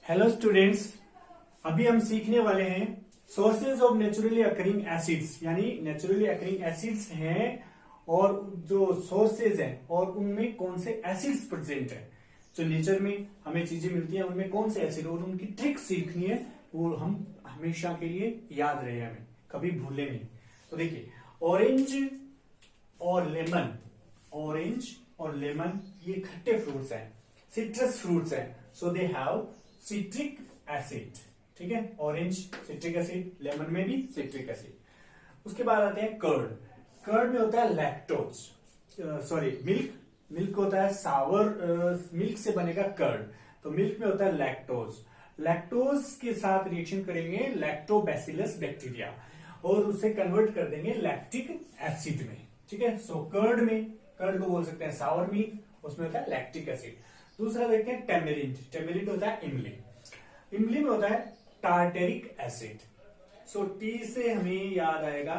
Hello students, अभी हम सीखने वाले हैं sources of naturally occurring acids, यानी नेचुरली अकरिंग एसिड्स हैं और जो सोर्सेज हैं और उनमें कौन से एसिड्स प्रेजेंट हैं। जो नेचर में हमें चीजें मिलती हैं उनमें कौन से एसिड और उनकी ट्रिक सीखनी है, वो हम हमेशा के लिए याद रहे, हमें कभी भूले नहीं। तो देखिए, ऑरेंज और लेमन, ऑरेंज और लेमन ये खट्टे फ्रूट्स हैं, सिट्रस फ्रूट्स हैं, सो दे हैव सिट्रिक एसिड। ठीक है, ऑरेंज सिट्रिक एसिड, लेमन में भी सिट्रिक एसिड। उसके बाद आते हैं कर्ड। कर्ड में होता है लैक्टोज, सॉरी मिल्क, मिल्क होता है सावर, मिल्क से बनेगा कर्ड, तो मिल्क में होता है लैक्टोज। लैक्टोज के साथ रिएक्शन करेंगे लैक्टोबैसिलस बैक्टीरिया और उसे कन्वर्ट कर देंगे लैक्टिक एसिड में। ठीक है, सो कर्ड में, कर्ड को बोल सकते हैं सावर मिल्क, उसमें होता है लैक्टिक एसिड। दूसरा देखते हैं टेमेरिंड। टेमेरिंड होता है इमली, इमली में होता है टार्टेरिक एसिड। सो टी से हमें याद आएगा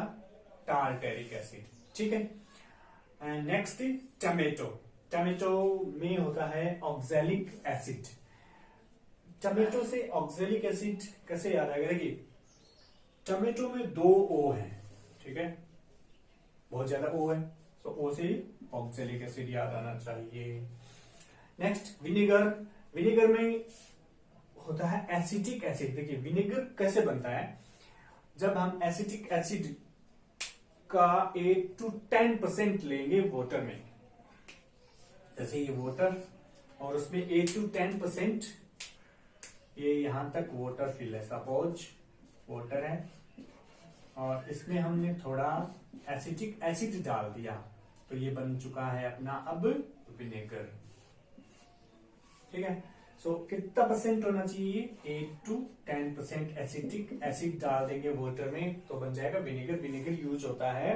टार्टेरिक एसिड। ठीक है, एंड नेक्स्ट टमेटो। टमेटो में होता है ऑक्सैलिक एसिड। टमेटो से ऑक्सैलिक एसिड कैसे याद आएगा? देखिए, टमेटो में 2 ओ है, ठीक है, बहुत ज्यादा ओ है, तो ओ से ऑक्सैलिक एसिड याद आना चाहिए। Next vinegar. विनेगर में होता है एसिटिक एसिड। देखिए, विनेगर कैसे बनता है? जब हम एसिटिक एसिड का 8 to 10% लेंगे वाटर में, जैसे ये वाटर और उसमें 8 to 10%, ये यहां तक वाटर फिल है, सपोज वाटर है और इसमें हमने थोड़ा एसिटिक एसिड डाल दिया, तो ये बन चुका है अपना अब विनेगर। ठीक है, सो कितना परसेंट होना चाहिए? 8 to 10% एसिटिक एसिड डाल देंगे वाटर में तो बन जाएगा विनेगर। विनेगर यूज होता है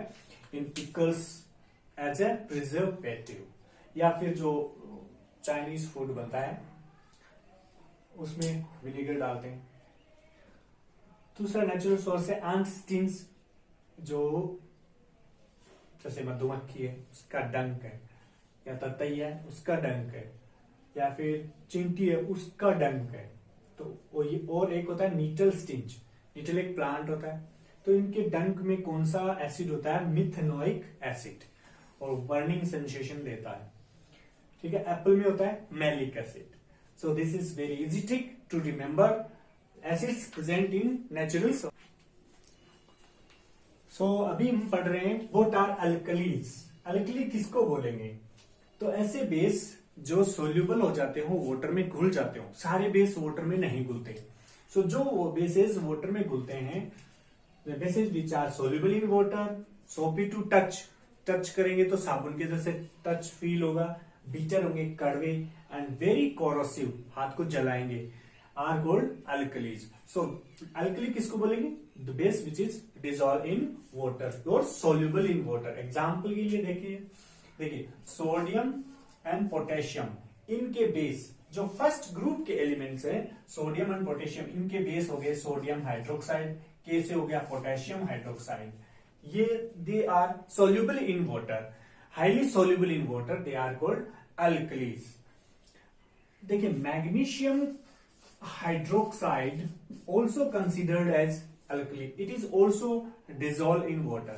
इन पिकल्स एज ए प्रिजर्वेटिव, या फिर जो चाइनीज फूड बनता है उसमें विनेगर डालते हैं। दूसरा नेचुरल सोर्स है एंट स्टिंग्स, जो जैसे मधुमक्खी है उसका डंक है, या ततई है उसका डंक है, या फिर चींटी है उसका डंक है। तो और एक होता है नीटल स्टिंच। नीटल एक प्लांट होता है, तो इनके डंक में कौन सा एसिड होता है? मिथेनोइक एसिड, और बर्निंग सेंसेशन देता है। ठीक है, एप्पल में होता है malic acid. So this is very easy trick to remember acids present in natural. सो अभी हम पढ़ रहे हैं व्हाट आर अल्कलीज। अल्कली किसको बोलेंगे? तो ऐसे बेस जो सोल्यूबल हो जाते हो, वाटर में घुल जाते हो। सारे बेस वाटर में नहीं घुलते। सो जो बेसेस वाटर में घुलते हैं, bases which are soluble in water, soapy to touch, touch करेंगे तो साबुन के जैसे टच फील होगा, बीटर होंगे, कड़वे, एंड वेरी कोरोसिव, हाथ को जलाएंगे, are called alkalis. So alkali किसको बोलेंगे? The base which is dissolve in water और सोल्यूबल इन वाटर। एग्जाम्पल के लिए देखिए सोडियम एंड पोटेशियम, इनके बेस जो फर्स्ट ग्रुप के एलिमेंट्स है, सोडियम एंड पोटेशियम, इनके बेस हो गए सोडियम हाइड्रोक्साइड, के से हो गया पोटेशियम हाइड्रोक्साइड। ये they are soluble in water, highly soluble in water, they are called alkalis. देखिए, magnesium hydroxide also considered as alkali, it is also dissolved in water,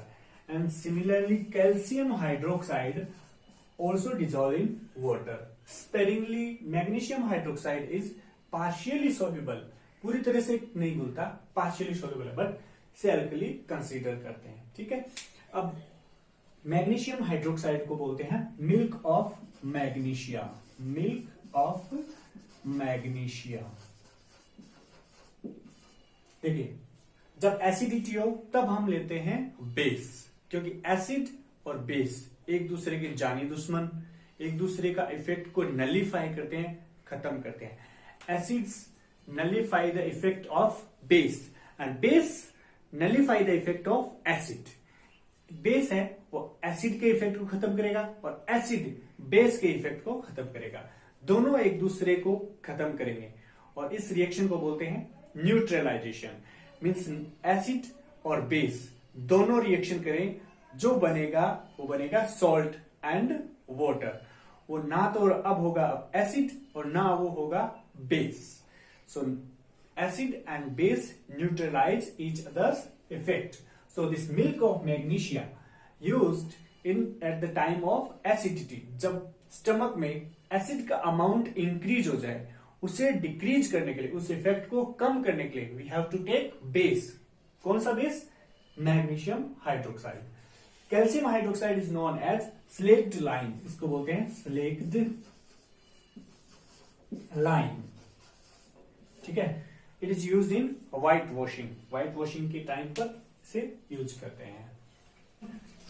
and similarly calcium hydroxide also dissolved in water sparingly. magnesium hydroxide is partially soluble, पूरी तरह से नहीं घुलता, partially soluble है, but से alkali consider करते हैं। ठीक है, अब मैग्नीशियम हाइड्रोक्साइड को बोलते हैं milk of magnesia, milk of magnesia. देखिए, जब एसिडिटी हो तब हम लेते हैं बेस, क्योंकि एसिड और बेस एक दूसरे के जानी दुश्मन, एक दूसरे का इफेक्ट को नलीफाई करते हैं, खत्म करते हैं। Acids nullify the effect of base and base nullify the effect of acid. Base है वो एसिड के इफेक्ट को खत्म करेगा और एसिड बेस के इफेक्ट को खत्म करेगा, दोनों एक दूसरे को खत्म करेंगे, और इस रिएक्शन को बोलते हैं न्यूट्रलाइजेशन। मीन्स एसिड और बेस दोनों रिएक्शन करें, जो बनेगा वो बनेगा सॉल्ट एंड वाटर। वो ना तो अब होगा एसिड और ना वो होगा base. So acid and base neutralize each other's effect. So this milk of magnesia used in at the time of acidity, जब स्टमक में एसिड का अमाउंट इंक्रीज हो जाए, उसे डिक्रीज करने के लिए, उस इफेक्ट को कम करने के लिए we have to take base. कौन सा base? Magnesium hydroxide. Calcium hydroxide is known as slaked lime. इसको बोलते हैं स्लेक्ड लाइम. ठीक है. It is used in white washing. White washing के टाइम पर इसे यूज करते हैं.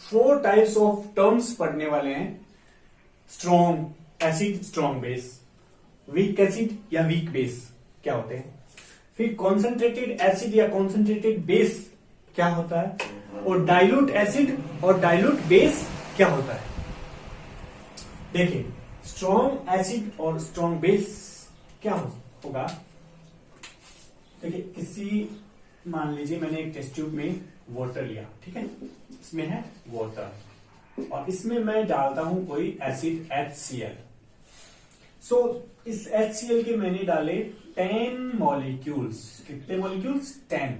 4 टाइप्स ऑफ टर्म्स पढ़ने वाले हैं. Strong acid, strong base, weak acid या वीक बेस क्या होते हैं, फिर कॉन्सेंट्रेटेड एसिड या कॉन्सेंट्रेटेड बेस क्या होता है, और डाइल्यूट एसिड और डाइल्यूट बेस क्या होता है. देखिए, स्ट्रॉन्ग एसिड और स्ट्रॉन्ग बेस क्या होगा. देखिए, किसी मान लीजिए मैंने एक टेस्ट ट्यूब में वाटर लिया. ठीक है, इसमें है वाटर और इसमें मैं डालता हूं कोई एसिड HCl. सो इस HCl के मैंने डाले 10 मॉलिक्यूल्स. कितने मॉलिक्यूल्स? 10.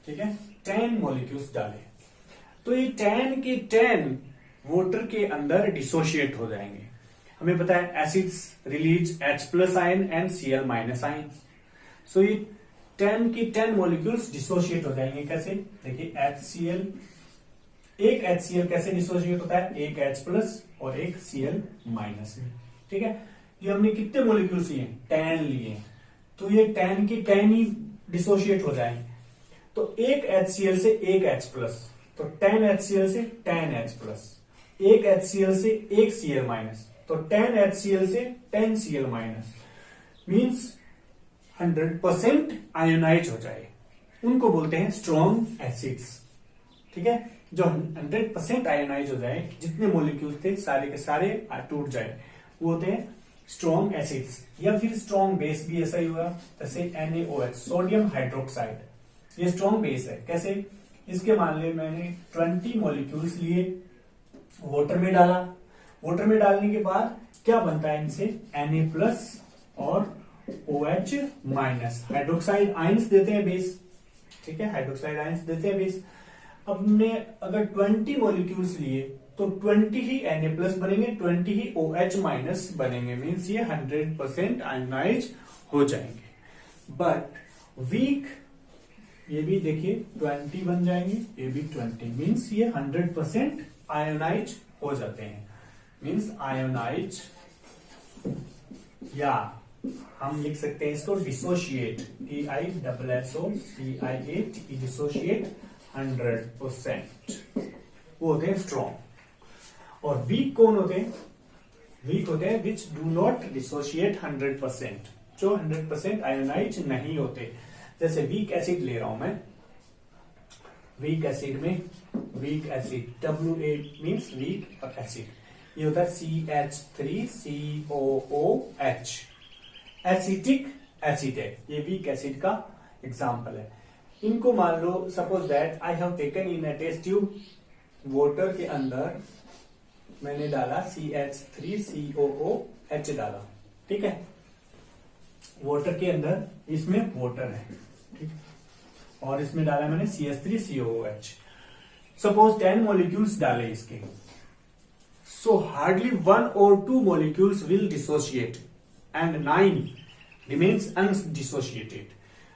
ठीक है, 10 मॉलिक्यूल्स डाले. तो ये 10 के 10 वाटर के अंदर डिसोशिएट हो जाएंगे. हमें पता है acids release H+ ion and Cl- ion. So ये 10 की 10 मॉलिक्यूल्स डिसोशिएट हो जाएंगे. कैसे? देखिए, HCl, एक HCl कैसे डिसोशिएट होता है? एक H+ और एक Cl-. ठीक है, ये हमने कितने मॉलिक्यूल्स लिए? 10 लिए. तो ये 10 की 10 ही डिसोशिएट हो जाएंगे. तो एक HCl से एक H+, तो 10 HCl से 10 H+, एक HCl से एक Cl-, तो 10 HCl से 10 Cl-. मीन्स 100% आयोनाइज हो जाए. उनको बोलते हैं स्ट्रॉन्ग एसिड्स. ठीक है, जो 100% आयोनाइज हो जाए, जितने मॉलिक्यूल्स थे सारे के सारे टूट जाए, वो होते हैं स्ट्रॉन्ग एसिड्स. या फिर स्ट्रॉन्ग बेस भी ऐसा ही हुआ, जैसे NaOH, सोडियम हाइड्रोक्साइड. ये स्ट्रॉन्ग बेस है. कैसे? इसके मान ले मैंने 20 मॉलिक्यूल्स लिए, वाटर में डाला. वाटर में डालने के बाद क्या बनता है इनसे? Na+ और OH-. हाइड्रोक्साइड आयंस देते हैं बेस. ठीक है, हाइड्रोक्साइड आयंस देते हैं बेस. अब हमने अगर 20 मॉलिक्यूल्स लिए तो 20 ही Na+ बनेंगे, 20 ही OH- बनेंगे. मीन्स ये 100% आयोनाइज हो जाएंगे. बट वीक, ये भी देखिए 20 बन जाएंगे, ये भी 20. मीन्स ये 100% आयोनाइज हो जाते हैं. मीन्स आयोनाइज, या हम लिख सकते हैं इसको डिसोशिएट. DISSOCIATE, dissociate 100%. वो होते हैं स्ट्रॉन्ग. और वीक कौन होते हैं? वीक होते हैं विच डू नॉट डिसोशिएट 100%, जो 100% आयोनाइज नहीं होते. जैसे वीक एसिड ले रहा हूं मैं. वीक एसिड में weak acid WA means weak और एसिड. ये होता है CH3COOH. एसिटिक एसिड है. ये वीक एसिड का एग्जाम्पल है. इनको मान लो, suppose that I have taken in a test tube, water के अंदर मैंने डाला CH3COOH डाला. ठीक है, वाटर के अंदर, इसमें वाटर है. ठीक, और इसमें डाला मैंने CH3COOH. सपोज 10 मॉलिक्यूल्स डाले इसके. So hardly 1 or 2 molecules will dissociate and 9 remains undissociated.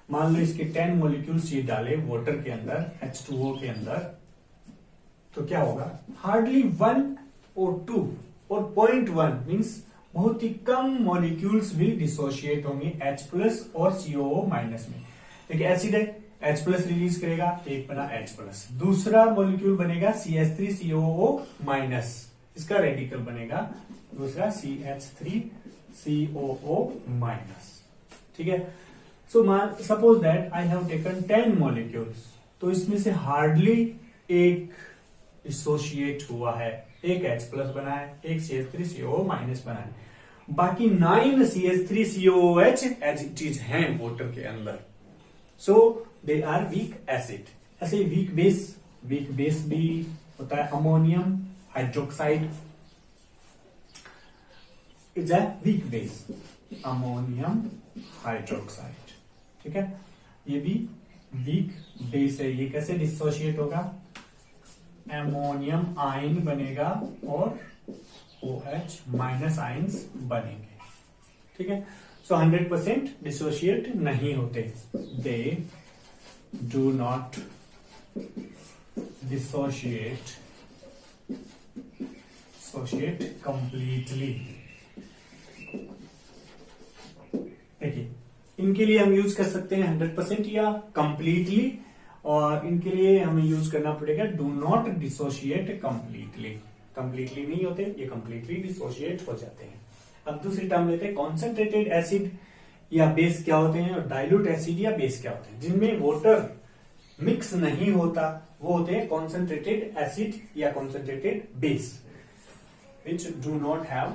मान लो इसके 10 मॉलिक्यूल्स ये डाले वाटर के अंदर, H2O के अंदर, तो क्या होगा? हार्डली 1 or 2 और 0.1 मीन्स बहुत ही कम मॉलिक्यूल्स विल डिसोशिएट होंगे H+ और COO- में. देखिए, एसिड है, H+ रिलीज करेगा, एक बना H+. दूसरा मॉलिक्यूल बनेगा CH3COO-. इसका रेडिकल बनेगा दूसरा CH3COO-. ठीक है. So suppose that I have taken 10 molecules. तो इसमें से हार्डली एक डिसोशिएट हुआ है, एक H+ बना है, एक CH3COO- बना है. बाकी 9 CH3COOH एज इट इज हैं वाटर के अंदर. सो दे आर वीक एसिड. ऐसे वीक बेस भी होता है. Ammonium hydroxide is a weak base. Ammonium hydroxide. ठीक है, ये भी वीक बेस है। ये कैसे डिसोशिएट होगा, एमोनियम आयन बनेगा और OH माइनस आयन्स बनेंगे। ठीक है, सो 100% डिसोशिएट नहीं होते, they do not dissociate completely. देखिए, इनके लिए हम यूज कर सकते हैं 100% या कंप्लीटली, और इनके लिए हमें यूज करना पड़ेगा do not dissociate completely. Completely नहीं होते, ये कंप्लीटली डिसोशिएट हो जाते हैं। अब दूसरी टर्म लेते हैं, कॉन्सेंट्रेटेड एसिड या बेस क्या होते हैं, और डाइल्यूट एसिड या बेस क्या होते हैं। जिनमें वाटर मिक्स नहीं होता वो होते हैं कॉन्सेंट्रेटेड एसिड या concentrated base, which do not have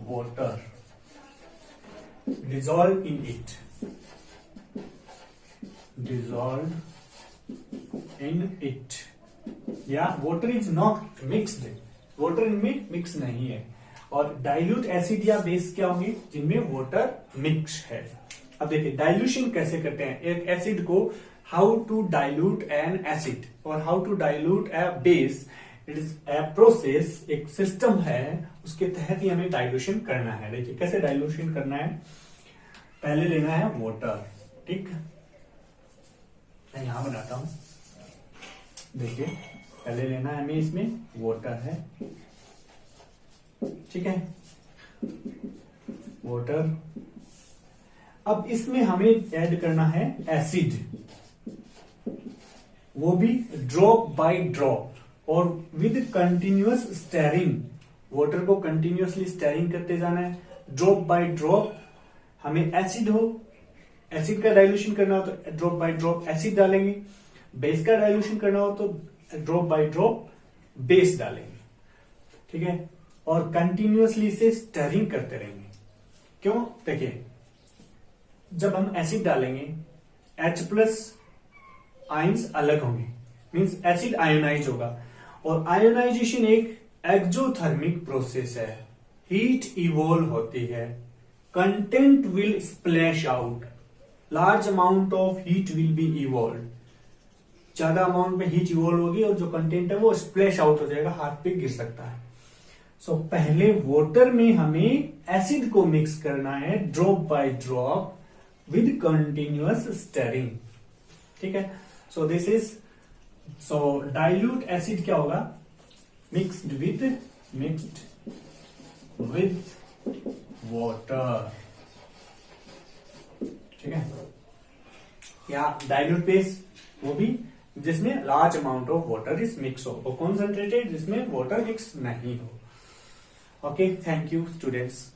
water dissolved in it, या water is not mixed, water इनमें मिक्स नहीं है। और डाइल्यूट एसिड या बेस क्या होंगे, जिनमें वाटर मिक्स है। अब देखिए डाइल्यूशन कैसे करते हैं एक एसिड को, how to dilute an acid और how to dilute a base, it is a process, एक सिस्टम है, उसके तहत ही हमें डाइल्यूशन करना है। देखिए कैसे डाइल्यूशन करना है, पहले लेना है वाटर, ठीक, मैं यहां बनाता हूं, देखिए पहले लेना है हमें, इसमें वाटर है, ठीक है, वाटर। अब इसमें हमें ऐड करना है एसिड, वो भी ड्रॉप बाय ड्रॉप और विद कंटिन्यूअस स्टेरिंग। वाटर को कंटिन्यूअसली स्टेरिंग करते जाना है, ड्रॉप बाय ड्रॉप। हमें एसिड हो, एसिड का डाइल्यूशन करना हो तो ड्रॉप बाय ड्रॉप एसिड डालेंगे, बेस का डाइल्यूशन करना हो तो ड्रॉप बाय ड्रॉप बेस डालेंगे, ठीक है, और कंटिन्यूअसली इसे स्टेरिंग करते रहेंगे। क्यों, देखिए जब हम एसिड डालेंगे H+ आयंस अलग होंगे, मींस एसिड आयोनाइज होगा, और आयोनाइजेशन एक एक्सोथर्मिक प्रोसेस है, हीट इवॉल्व होती है, content will splash out, large amount of heat will be evolve, ज्यादा अमाउंट में हीट इवॉल्व होगी और जो कंटेंट है वो स्प्लैश आउट हो जाएगा, हाथ पे गिर सकता है। सो पहले वाटर में हमें एसिड को मिक्स करना है drop by drop with continuous steering, ठीक है। सो this is, so dilute acid क्या होगा, मिक्स्ड विद वाटर, ठीक है, या डाइल्यूट बेस वो भी जिसमें large amount of water is mix हो, और कॉन्सेंट्रेटेड जिसमें वाटर मिक्स नहीं हो। Okay, thank you students.